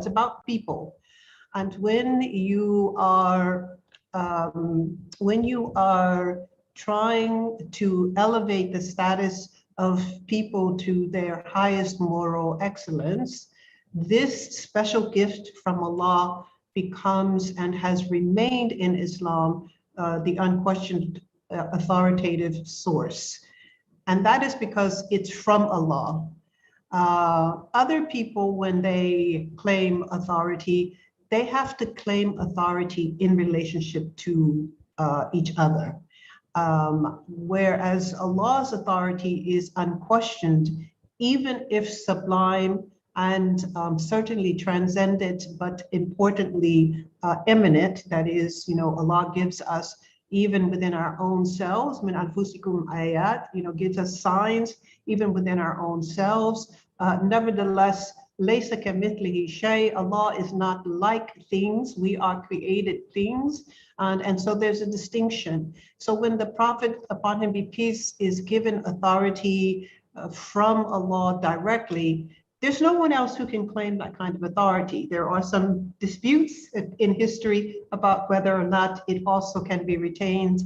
It's about people. And when you are trying to elevate the status of people to their highest moral excellence, this special gift from Allah becomes and has remained in Islam the unquestioned authoritative source. And that is because it's from Allah. Other people, when they claim authority, they have to claim authority in relationship to each other. Whereas Allah's authority is unquestioned, even if sublime and certainly transcendent, but importantly imminent. That is, Allah gives us even within our own selves, min anfusikum ayat, gives us signs even within our own selves. Nevertheless, laysa kamithlihi shay, Allah is not like things. We are created things. And so there's a distinction. So when the Prophet, upon him be peace, is given authority from Allah directly, there's no one else who can claim that kind of authority. There are some disputes in history about whether or not it also can be retained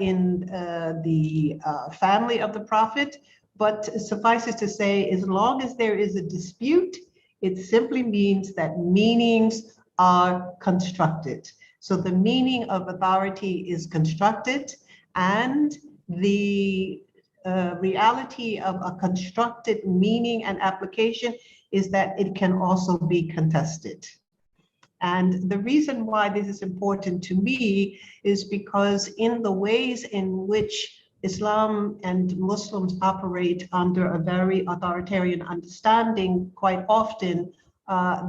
in the family of the Prophet. But suffice it to say, as long as there is a dispute, it simply means that meanings are constructed. So the meaning of authority is constructed, and the reality of a constructed meaning and application is that it can also be contested. And the reason why this is important to me is because in the ways in which Islam and Muslims operate under a very authoritarian understanding, quite often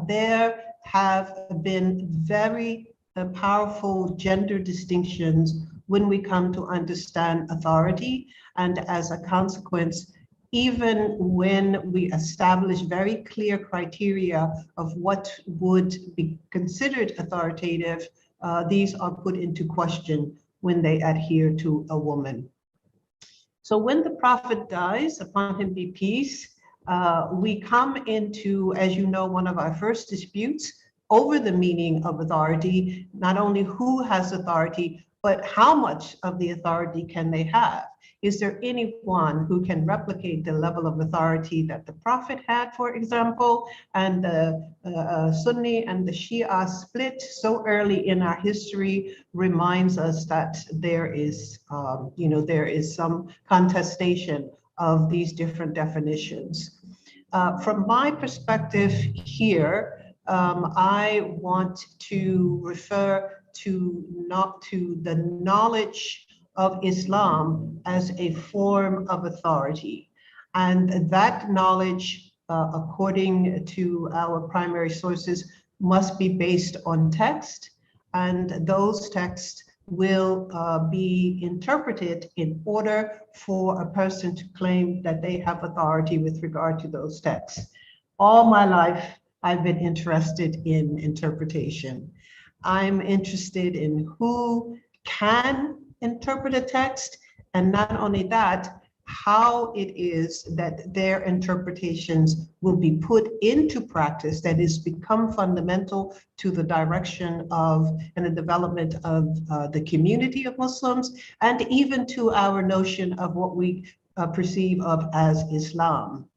there have been very powerful gender distinctions when we come to understand authority. And as a consequence, even when we establish very clear criteria of what would be considered authoritative, these are put into question when they adhere to a woman. So when the Prophet dies, upon him be peace, we come into, as you know, one of our first disputes over the meaning of authority, not only who has authority, but how much of the authority can they have? Is there anyone who can replicate the level of authority that the Prophet had, for example? And the Sunni and the Shia split so early in our history reminds us that there is some contestation of these different definitions. From my perspective here, I want to refer to the knowledge of Islam as a form of authority. And that knowledge, according to our primary sources, must be based on text, and those texts will be interpreted in order for a person to claim that they have authority with regard to those texts. All my life, I've been interested in interpretation. I'm interested in who can interpret a text, and not only that, how it is that their interpretations will be put into practice, that is become fundamental to the direction of and the development of the community of Muslims, and even to our notion of what we perceive of as Islam.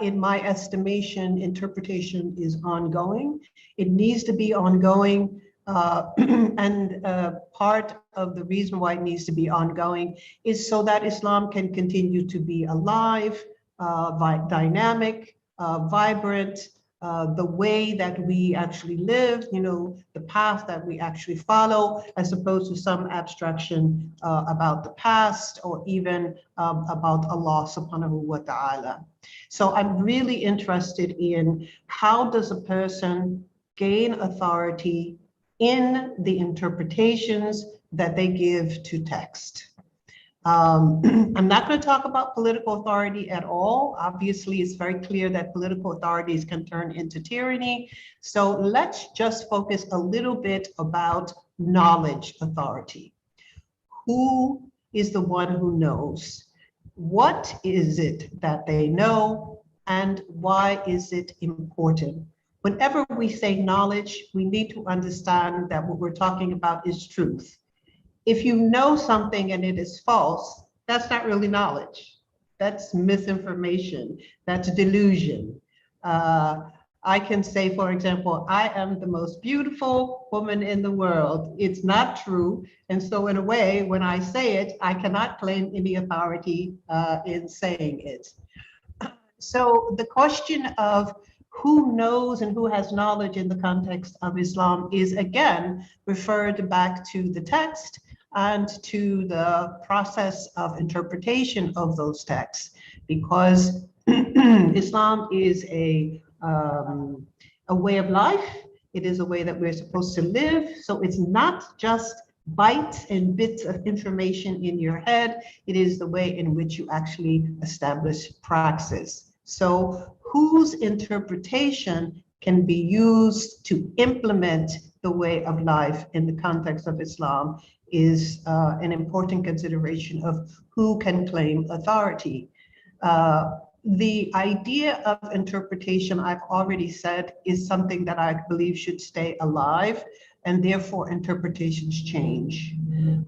In my estimation, interpretation is ongoing. It needs to be ongoing. And part of the reason why it needs to be ongoing is so that Islam can continue to be alive, dynamic, vibrant, the way that we actually live, the path that we actually follow, as opposed to some abstraction about the past or even about Allah subhanahu wa ta'ala. So I'm really interested in how does a person gain authority in the interpretations that they give to text. I'm not going to talk about political authority at all. Obviously, it's very clear that political authorities can turn into tyranny. So let's just focus a little bit about knowledge authority. Who is the one who knows? What is it that they know, and why is it important? Whenever we say knowledge, we need to understand that what we're talking about is truth. If you know something and it is false, that's not really knowledge. That's misinformation. That's delusion. I can say, for example, I am the most beautiful woman in the world. It's not true. And so in a way, when I say it, I cannot claim any authority in saying it. So the question of who knows and who has knowledge in the context of Islam is again referred back to the text and to the process of interpretation of those texts, because Islam is a way of life. It is a way that we're supposed to live. So it's not just bytes and bits of information in your head. It is the way in which you actually establish praxis. So whose interpretation can be used to implement the way of life in the context of Islam is an important consideration of who can claim authority. The idea of interpretation, I've already said, is something that I believe should stay alive, and therefore interpretations change.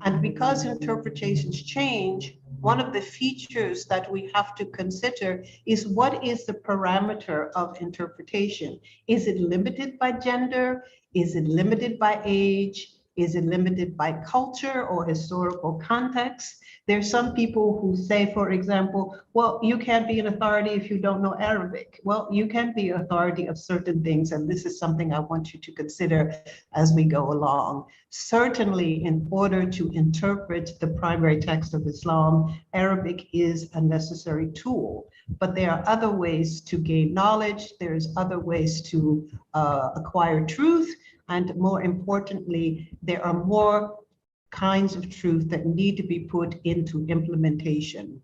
And because interpretations change, one of the features that we have to consider is what is the parameter of interpretation? Is it limited by gender? Is it limited by age? Is it limited by culture or historical context? There's some people who say, for example, well, you can't be an authority if you don't know Arabic. Well, you can be an authority of certain things, and this is something I want you to consider as we go along. Certainly, in order to interpret the primary text of Islam, Arabic is a necessary tool, but there are other ways to gain knowledge. There's other ways to acquire truth. And more importantly, there are more kinds of truth that need to be put into implementation.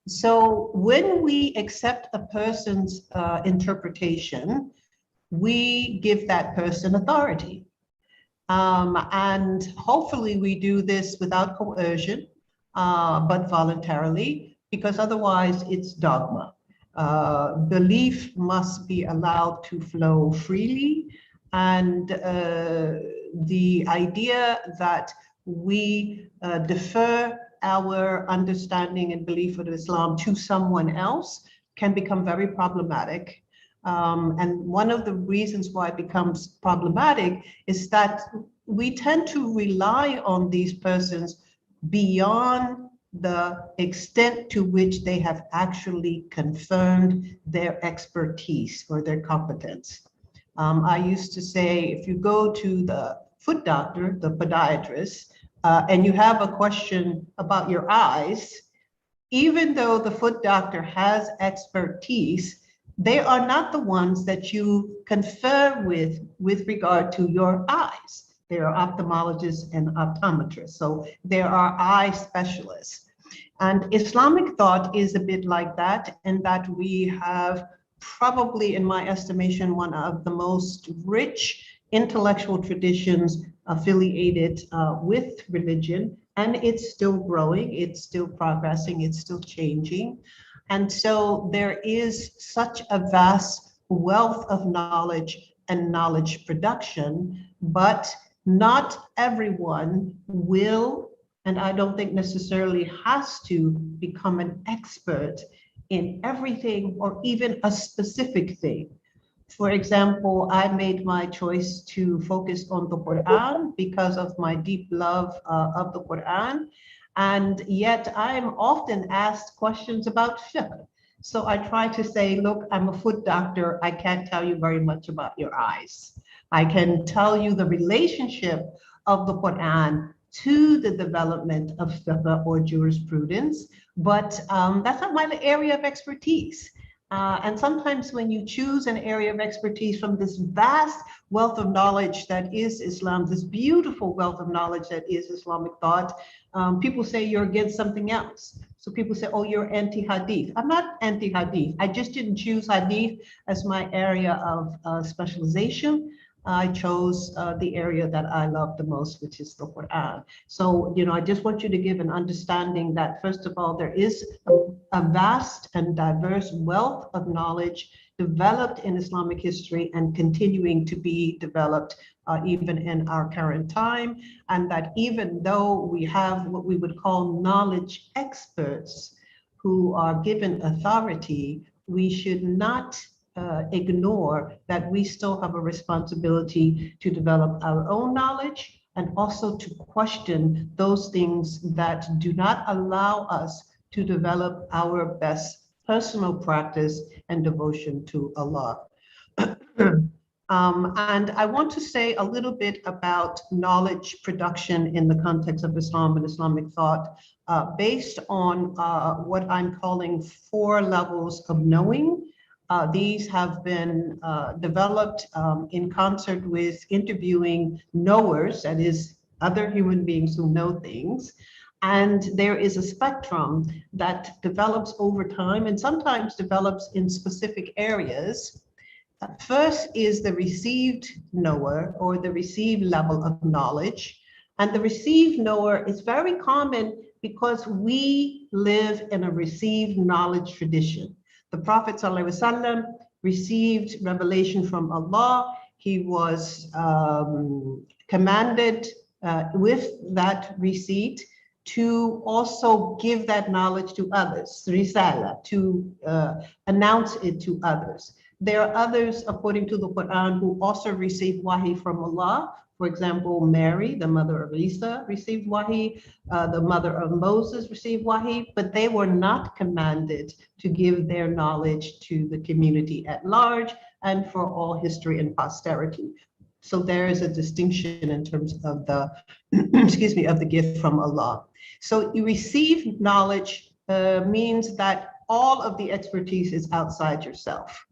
So when we accept a person's interpretation, we give that person authority. And hopefully we do this without coercion, but voluntarily, because otherwise it's dogma. Belief must be allowed to flow freely. And the idea that we defer our understanding and belief of Islam to someone else can become very problematic. And one of the reasons why it becomes problematic is that we tend to rely on these persons beyond the extent to which they have actually confirmed their expertise or their competence. I used to say, if you go to the foot doctor, the podiatrist, and you have a question about your eyes, even though the foot doctor has expertise, they are not the ones that you confer with regard to your eyes. There are ophthalmologists and optometrists, so there are eye specialists. And Islamic thought is a bit like that, in that we have probably, in my estimation, one of the most rich intellectual traditions affiliated with religion, and it's still growing, it's still progressing, it's still changing. And so there is such a vast wealth of knowledge and knowledge production, but not everyone will, and I don't think necessarily has to, become an expert in everything or even a specific thing. For example, I made my choice to focus on the Quran because of my deep love of the Quran. And yet I'm often asked questions about fiqh. So I try to say, look, I'm a foot doctor. I can't tell you very much about your eyes. I can tell you the relationship of the Quran to the development of fiqh or jurisprudence, but that's not my area of expertise. And sometimes when you choose an area of expertise from this vast wealth of knowledge that is Islam, this beautiful wealth of knowledge that is Islamic thought, people say you're against something else. So people say, oh, you're anti-hadith. I'm not anti-hadith. I just didn't choose hadith as my area of specialization. I chose the area that I love the most, which is the Quran. So, I just want you to give an understanding that, first of all, there is a vast and diverse wealth of knowledge developed in Islamic history and continuing to be developed even in our current time, and that even though we have what we would call knowledge experts who are given authority, we should not ignore that we still have a responsibility to develop our own knowledge and also to question those things that do not allow us to develop our best personal practice and devotion to Allah. And I want to say a little bit about knowledge production in the context of Islam and Islamic thought, based on what I'm calling 4 levels of knowing. These have been developed in concert with interviewing knowers, that is, other human beings who know things. And there is a spectrum that develops over time and sometimes develops in specific areas. First is the received knower, or the received level of knowledge. And the received knower is very common because we live in a received knowledge tradition. The Prophet ﷺ received revelation from Allah. He was commanded with that receipt to also give that knowledge to others, risala, to announce it to others. There are others, according to the Quran, who also received wahi from Allah. For example, Mary, the mother of Isa, received wahi. The mother of Moses received wahi, but they were not commanded to give their knowledge to the community at large and for all history and posterity. So there is a distinction in terms of the, excuse me, of the gift from Allah. So you receive knowledge means that all of the expertise is outside yourself.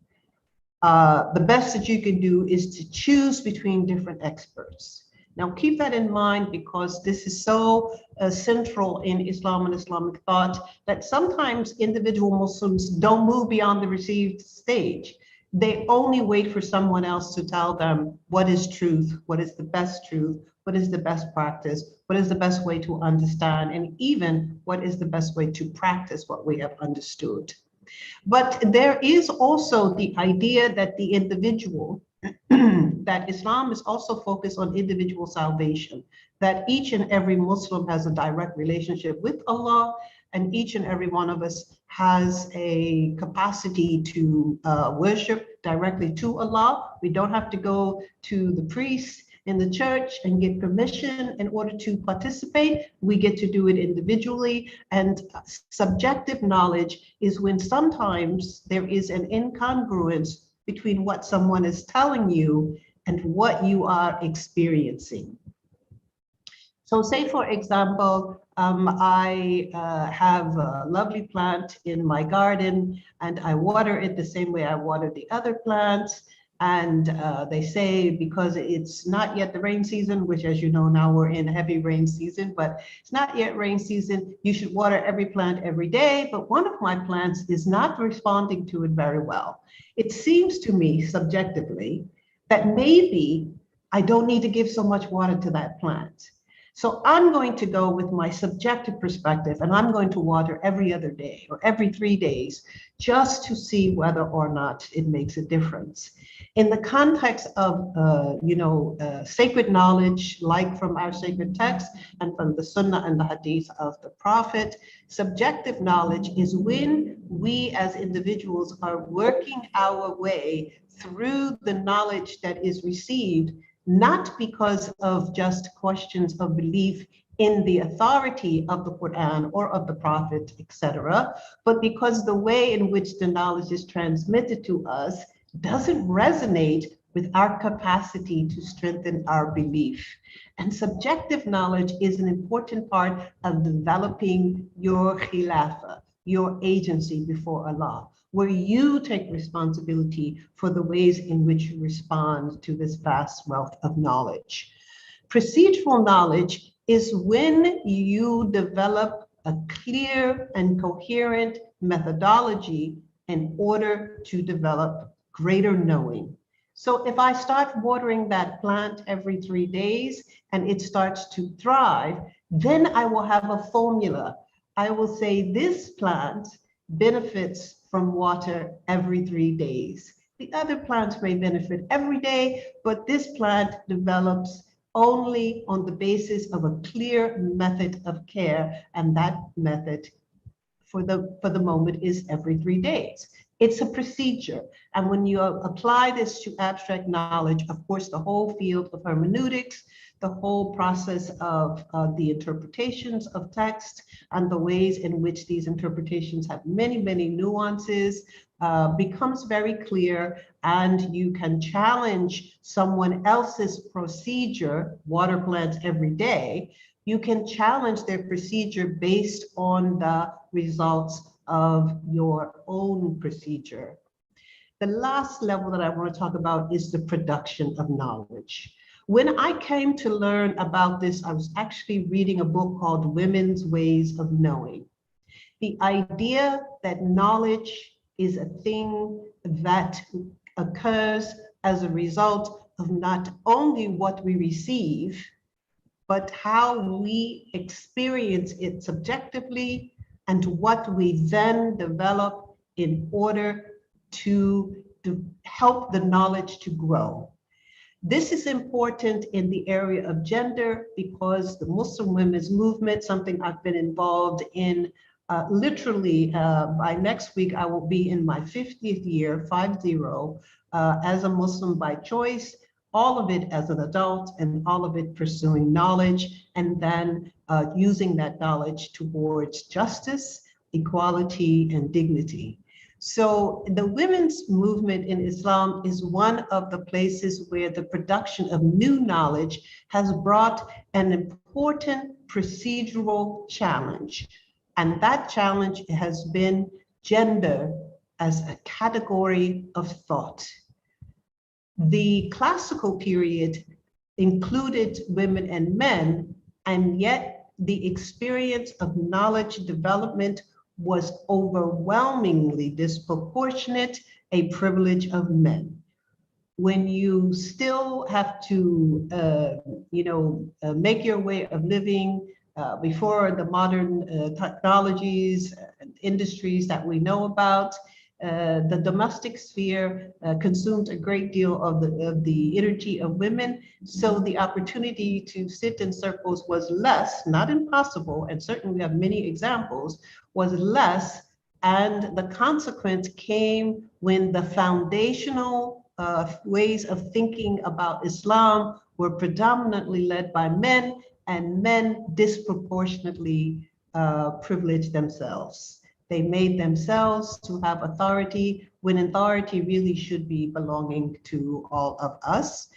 The best that you can do is to choose between different experts. Now keep that in mind, because this is so central in Islam and Islamic thought that sometimes individual Muslims don't move beyond the received stage. They only wait for someone else to tell them what is truth, what is the best truth, what is the best practice, what is the best way to understand, and even what is the best way to practice what we have understood. But there is also the idea that the individual, that Islam is also focused on individual salvation, that each and every Muslim has a direct relationship with Allah, and each and every one of us has a capacity to worship directly to Allah. We don't have to go to the priest in the church and get permission in order to participate. We get to do it individually. And subjective knowledge is when sometimes there is an incongruence between what someone is telling you and what you are experiencing. So say, for example, I have a lovely plant in my garden and I water it the same way I water the other plants. And they say because it's not yet the rain season, which, as you know, now we're in heavy rain season, but it's not yet rain season, you should water every plant every day. But one of my plants is not responding to it very well. It seems to me subjectively that maybe I don't need to give so much water to that plant. So I'm going to go with my subjective perspective, and I'm going to water every other day or every 3 days just to see whether or not it makes a difference. In the context of, sacred knowledge, like from our sacred text and from the Sunnah and the Hadith of the Prophet, subjective knowledge is when we as individuals are working our way through the knowledge that is received, not because of just questions of belief in the authority of the Quran or of the Prophet, etc., but because the way in which the knowledge is transmitted to us doesn't resonate with our capacity to strengthen our belief. And subjective knowledge is an important part of developing your khilafah, your agency before Allah, where you take responsibility for the ways in which you respond to this vast wealth of knowledge. Procedural knowledge is when you develop a clear and coherent methodology in order to develop greater knowing. So if I start watering that plant every 3 days and it starts to thrive, then I will have a formula. I will say this plant benefits from water every 3 days. The other plants may benefit every day, but this plant develops only on the basis of a clear method of care, and that method for the moment is every 3 days. It's a procedure. And when you apply this to abstract knowledge, of course, the whole field of hermeneutics, the whole process of the interpretations of text and the ways in which these interpretations have many, many nuances becomes very clear, and you can challenge someone else's procedure, water plants every day. You can challenge their procedure based on the results of your own procedure. The last level that I want to talk about is the production of knowledge. When I came to learn about this, I was actually reading a book called Women's Ways of Knowing. The idea that knowledge is a thing that occurs as a result of not only what we receive, but how we experience it subjectively and what we then develop in order to help the knowledge to grow. This is important in the area of gender because the Muslim women's movement, something I've been involved in literally by next week, I will be in my 50th year, 50, as a Muslim by choice, all of it as an adult and all of it pursuing knowledge and then using that knowledge towards justice, equality, and dignity. So the women's movement in Islam is one of the places where the production of new knowledge has brought an important procedural challenge. And that challenge has been gender as a category of thought. The classical period included women and men, and yet the experience of knowledge development was overwhelmingly disproportionate, a privilege of men. When you still have to, make your way of living before the modern technologies and industries that we know about, the domestic sphere consumed a great deal of the energy of women. So the opportunity to sit in circles was less, not impossible, and certainly we have many examples, was less. And the consequence came when the foundational ways of thinking about Islam were predominantly led by men, and men disproportionately privileged themselves. They made themselves to have authority when authority really should be belonging to all of us.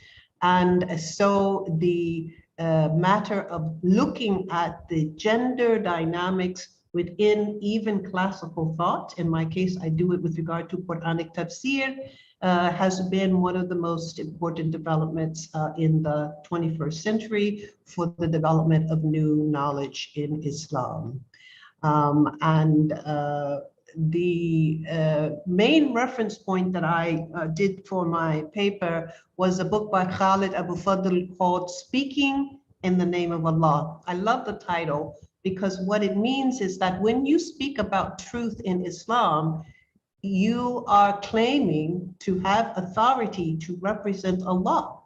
And so the matter of looking at the gender dynamics within even classical thought, in my case, I do it with regard to Quranic tafsir, has been one of the most important developments in the 21st century for the development of new knowledge in Islam. The main reference point that I did for my paper was a book by Khalid Abu Fadl called Speaking in the Name of Allah. I love the title because what it means is that when you speak about truth in Islam, you are claiming to have authority to represent Allah.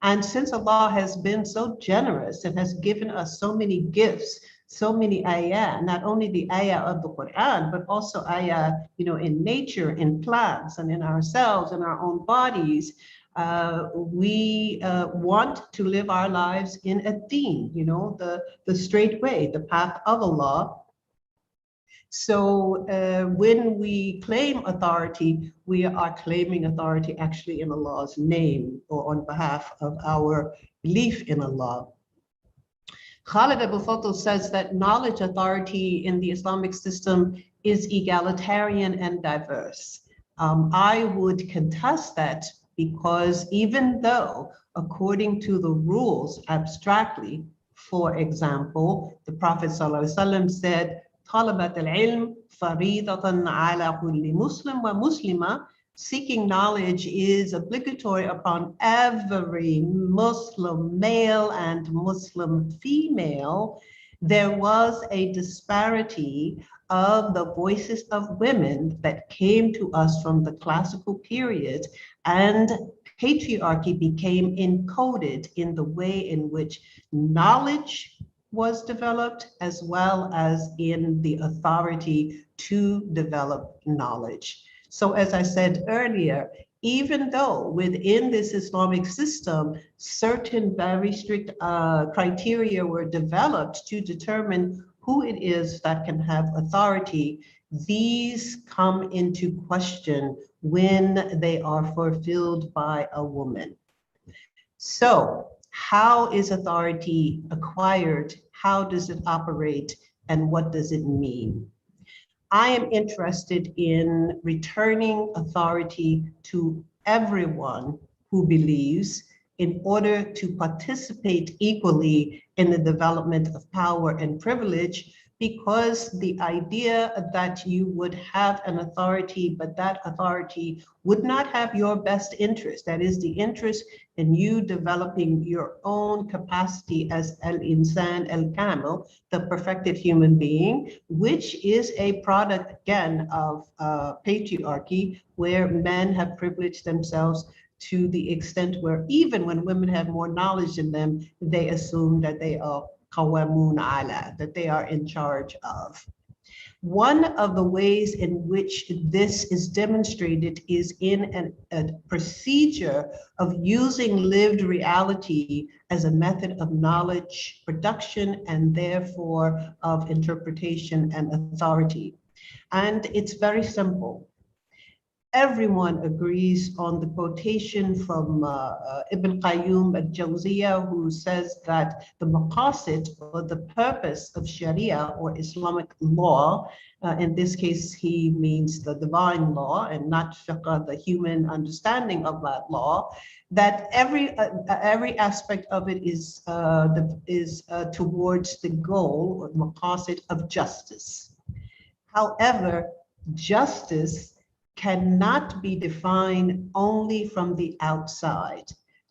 And since Allah has been so generous and has given us so many gifts, so many ayah, not only the ayah of the Quran, but also ayah, in nature, in plants, and in ourselves, in our own bodies, we want to live our lives in a deen, the straight way, the path of Allah. So when we claim authority, we are claiming authority actually in Allah's name or on behalf of our belief in Allah. Khalid Abu Fadl says that knowledge authority in the Islamic system is egalitarian and diverse. I would contest that because even though, according to the rules abstractly, for example, the Prophet ﷺ said, طلبة العلم فريضة على كل مسلم ومسلمة. Seeking knowledge is obligatory upon every Muslim male and Muslim female. There was a disparity of the voices of women that came to us from the classical period, and patriarchy became encoded in the way in which knowledge was developed, as well as in the authority to develop knowledge. So as I said earlier, even though within this Islamic system, certain very strict criteria were developed to determine who it is that can have authority, these come into question when they are fulfilled by a woman. So how is authority acquired? How does it operate? And what does it mean? I am interested in returning authority to everyone who believes in order to participate equally in the development of power and privilege, because the idea that you would have an authority, but that authority would not have your best interest, that is the interest in you developing your own capacity as al-insan al-kamil, the perfected human being, which is a product, again, of patriarchy, where men have privileged themselves to the extent where even when women have more knowledge than them, they assume that they are qawamun ala, that they are in charge of. One of the ways in which this is demonstrated is in a procedure of using lived reality as a method of knowledge production and therefore of interpretation and authority. And it's very simple. Everyone agrees on the quotation from Ibn Qayyum al-Jawziyah, who says that the maqasid, or the purpose of Sharia or Islamic law, in this case he means the divine law and not fiqh, the human understanding of that law, that every aspect of it is towards the goal or maqasid of justice. However, justice cannot be defined only from the outside.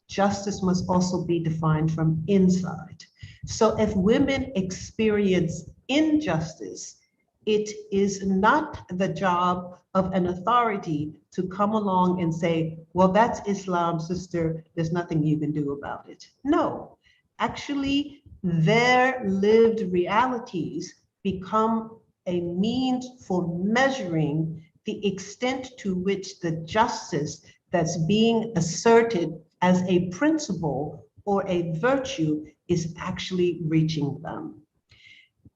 Justice must also be defined from inside. So if women experience injustice, it is not the job of an authority to come along and say, well, that's Islam, sister, there's nothing you can do about it. No, actually, their lived realities become a means for measuring the extent to which the justice that's being asserted as a principle or a virtue is actually reaching them.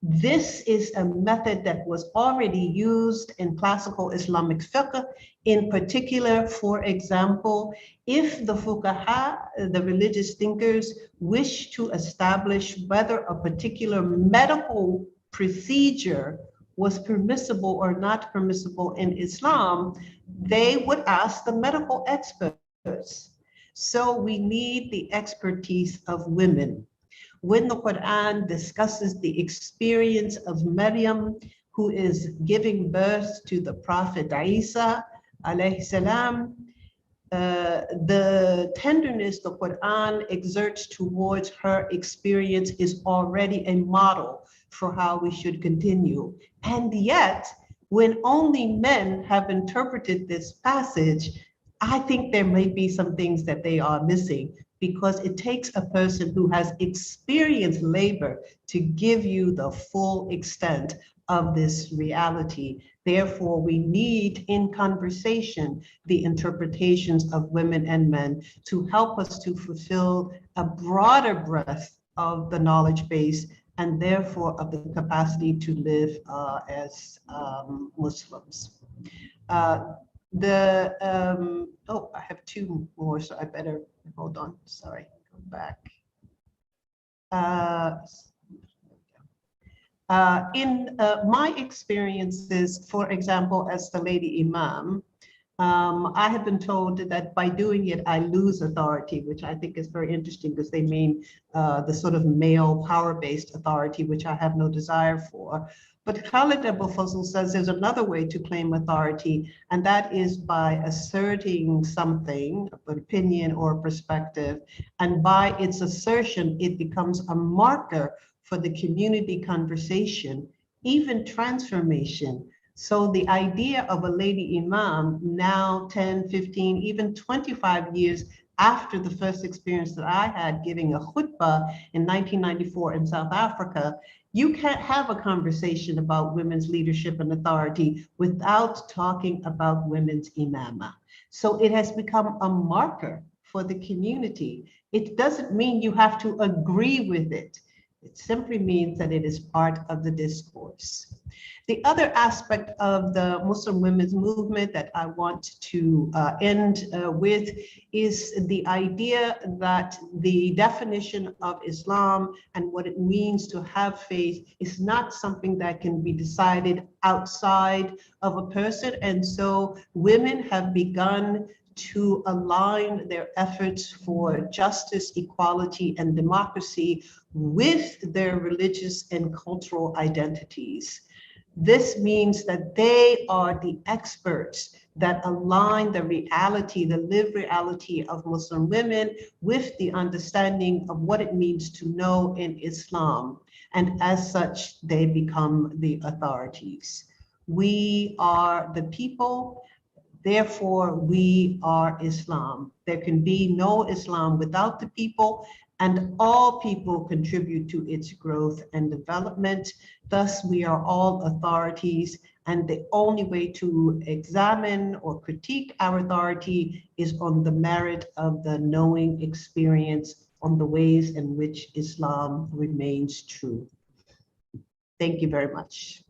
This is a method that was already used in classical Islamic fiqh. In particular, for example, if the fuqaha, the religious thinkers, wish to establish whether a particular medical procedure was permissible or not permissible in Islam, they would ask the medical experts. So we need the expertise of women. When the Quran discusses the experience of Maryam, who is giving birth to the Prophet Isa, alayhi salam, the tenderness the Quran exerts towards her experience is already a model for how we should continue. And yet, when only men have interpreted this passage, I think there may be some things that they are missing, because it takes a person who has experienced labor to give you the full extent of this reality. Therefore, we need in conversation the interpretations of women and men to help us to fulfill a broader breadth of the knowledge base, and therefore of the capacity to live as Muslims. Oh, I have two more, so I better hold on. Sorry, go back. In my experiences, for example, as the Lady Imam, I have been told that by doing it, I lose authority, which I think is very interesting, because they mean the sort of male power-based authority, which I have no desire for. But Khalid Abou Fazl says there's another way to claim authority, and that is by asserting something, an opinion or perspective, and by its assertion, it becomes a marker for the community conversation, even transformation. So the idea of a lady imam now 10, 15, even 25 years after the first experience that I had giving a khutbah in 1994 in South Africa, you can't have a conversation about women's leadership and authority without talking about women's imama. So it has become a marker for the community. It doesn't mean you have to agree with it. It simply means that it is part of the discourse. The other aspect of the Muslim women's movement that I want to end with is the idea that the definition of Islam and what it means to have faith is not something that can be decided outside of a person. And so women have begun to align their efforts for justice, equality, and democracy with their religious and cultural identities. This means that they are the experts that align the reality, the lived reality of Muslim women with the understanding of what it means to know in Islam. And as such, they become the authorities. We are the people, therefore we are Islam. There can be no Islam without the people, and all people contribute to its growth and development. Thus, we are all authorities, and the only way to examine or critique our authority is on the merit of the knowing experience on the ways in which Islam remains true. Thank you very much.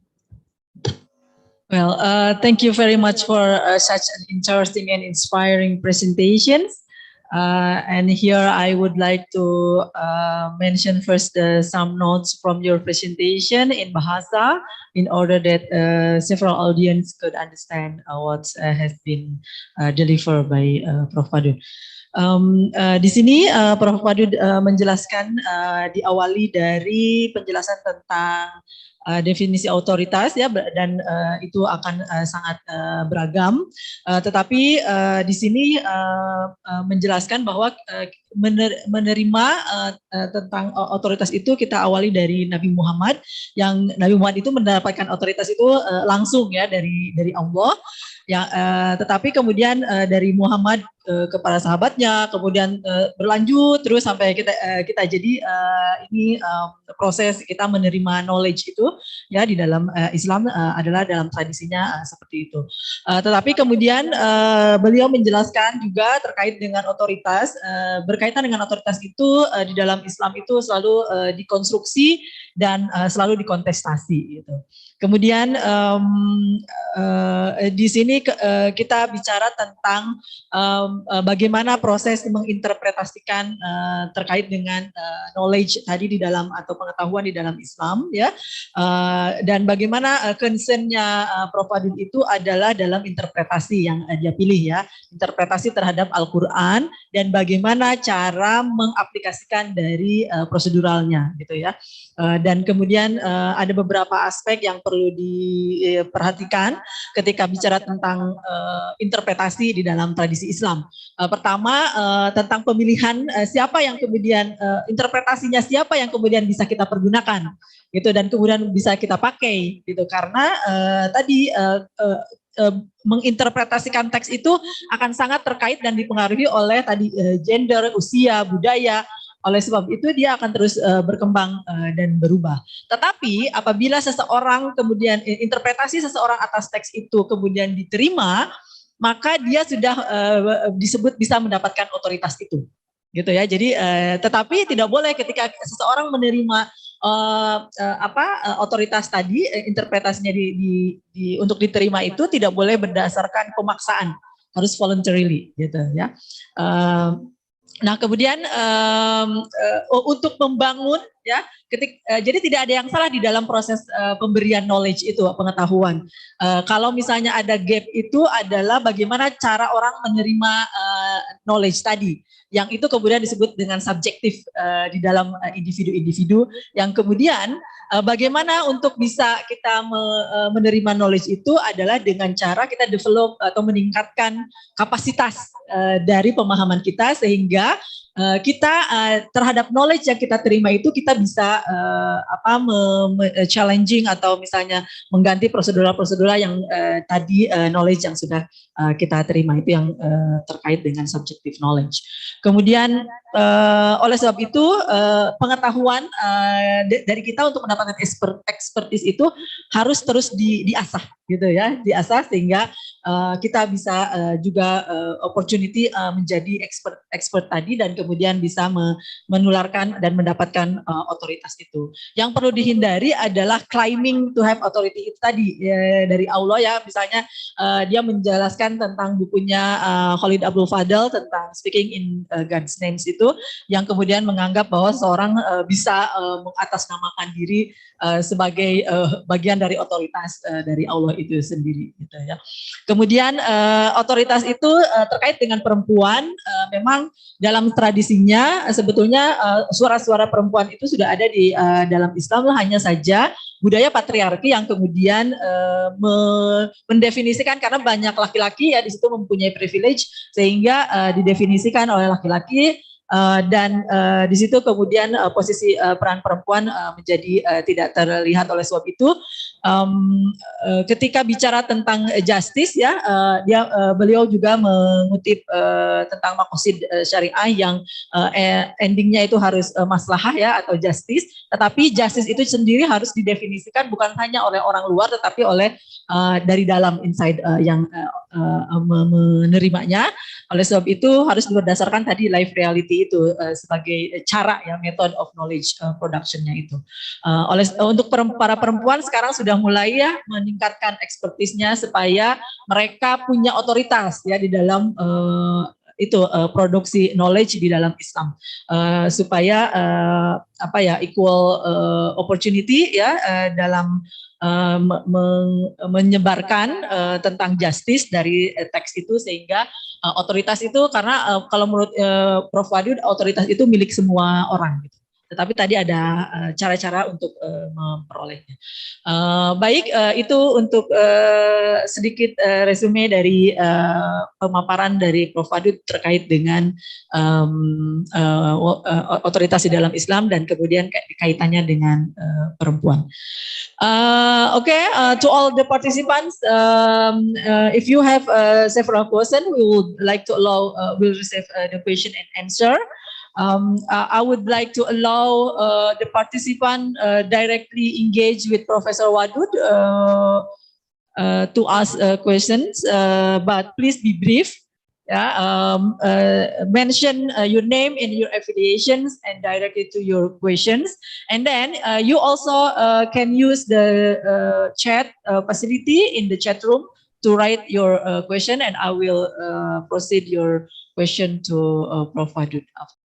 Well, thank you very much for such an interesting and inspiring presentations. And here I would like to mention first some notes from your presentation in Bahasa in order that several audience could understand what has been delivered by Prof. Wadud. Di sini Prof. Wadud menjelaskan diawali dari penjelasan tentang definisi otoritas ya, dan itu akan sangat beragam, tetapi di sini menjelaskan bahwa menerima tentang otoritas itu kita awali dari Nabi Muhammad, yang Nabi Muhammad itu mendapatkan otoritas itu langsung ya dari Allah ya, tetapi kemudian dari Muhammad kepada sahabatnya, kemudian berlanjut terus sampai kita jadi ini proses kita menerima knowledge itu ya di dalam Islam adalah dalam tradisinya seperti itu. Tetapi kemudian beliau menjelaskan juga terkait dengan otoritas, berkaitan dengan otoritas itu di dalam Islam itu selalu dikonstruksi dan selalu dikontestasi gitu. Kemudian di sini kita bicara tentang bagaimana proses menginterpretasikan terkait dengan knowledge tadi di dalam atau pengetahuan di dalam Islam ya, dan bagaimana concernnya Prof. Wadud itu adalah dalam interpretasi yang dia pilih ya, interpretasi terhadap Al-Quran dan bagaimana cara mengaplikasikan dari proseduralnya gitu ya. Dan kemudian ada beberapa aspek yang perlu diperhatikan ketika bicara tentang interpretasi di dalam tradisi Islam. Pertama tentang pemilihan siapa yang kemudian interpretasinya siapa yang kemudian bisa kita pergunakan gitu dan kemudian bisa kita pakai gitu, karena tadi menginterpretasikan teks itu akan sangat terkait dan dipengaruhi oleh tadi gender, usia, budaya. Oleh sebab itu dia akan terus berkembang dan berubah. Tetapi apabila seseorang kemudian interpretasi seseorang atas teks itu kemudian diterima, maka dia sudah disebut bisa mendapatkan otoritas itu, gitu ya. Jadi tetapi tidak boleh ketika seseorang menerima otoritas tadi, interpretasinya untuk diterima itu tidak boleh berdasarkan pemaksaan, harus voluntarily, gitu ya. Nah kemudian untuk membangun ya, jadi tidak ada yang salah di dalam proses pemberian knowledge itu, pengetahuan. Kalau misalnya ada gap itu adalah bagaimana cara orang menerima knowledge tadi, yang itu kemudian disebut dengan subjektif di dalam individu-individu, yang kemudian bagaimana untuk bisa kita menerima knowledge itu adalah dengan cara kita develop atau meningkatkan kapasitas dari pemahaman kita sehingga kita terhadap knowledge yang kita terima itu kita bisa challenging atau misalnya mengganti prosedural yang tadi knowledge yang sudah kita terima itu yang terkait dengan subjective knowledge. Kemudian oleh sebab itu pengetahuan dari kita untuk mendapatkan expertise itu harus terus diasah gitu ya, diasah sehingga kita bisa juga opportunity menjadi expert tadi dan kemudian bisa menularkan dan mendapatkan otoritas itu. Yang perlu dihindari adalah claiming to have authority itu tadi dari Allah ya, misalnya dia menjelaskan tentang bukunya Khalid Abdul Fadl tentang Speaking in God's Names itu, yang kemudian menganggap bahwa seorang bisa mengatasnamakan diri sebagai bagian dari otoritas dari Allah itu sendiri gitu ya. Kemudian otoritas itu terkait dengan perempuan, memang dalam tradisinya sebetulnya suara-suara perempuan itu sudah ada di dalam Islam, hanya saja budaya patriarki yang kemudian mendefinisikan karena banyak laki-laki ya di situ mempunyai privilege sehingga didefinisikan oleh laki-laki. Dan di situ kemudian posisi peran perempuan menjadi tidak terlihat. Oleh sebab itu ketika bicara tentang justice ya, beliau juga mengutip tentang maqasid syariah yang endingnya itu harus maslahah ya atau justice, tetapi justice itu sendiri harus didefinisikan bukan hanya oleh orang luar tetapi oleh dari dalam inside yang menerimanya. Oleh sebab itu harus berdasarkan tadi life reality itu sebagai cara ya, method of knowledge production-nya itu. Untuk para perempuan sekarang sudah mulai ya meningkatkan expertise-nya supaya mereka punya otoritas ya di dalam produksi knowledge di dalam Islam, supaya equal opportunity ya dalam menyebarkan tentang justice dari teks itu, sehingga otoritas itu karena kalau menurut Prof. Wadud otoritas itu milik semua orang gitu. Tetapi tadi ada cara-cara untuk memperolehnya. Baik, itu untuk sedikit resume dari pemaparan dari Prof. Wadud terkait dengan otoritas di dalam Islam dan kemudian kaitannya dengan perempuan. To all the participants, if you have several questions, we would like to allow, we'll receive the question and answer. I would like to allow the participant directly engage with Professor Wadud to ask questions, but please be brief. Mention your name and your affiliations and direct it to your questions. And then you also can use the chat facility in the chat room to write your question, and I will proceed your question to Prof. Wadud after.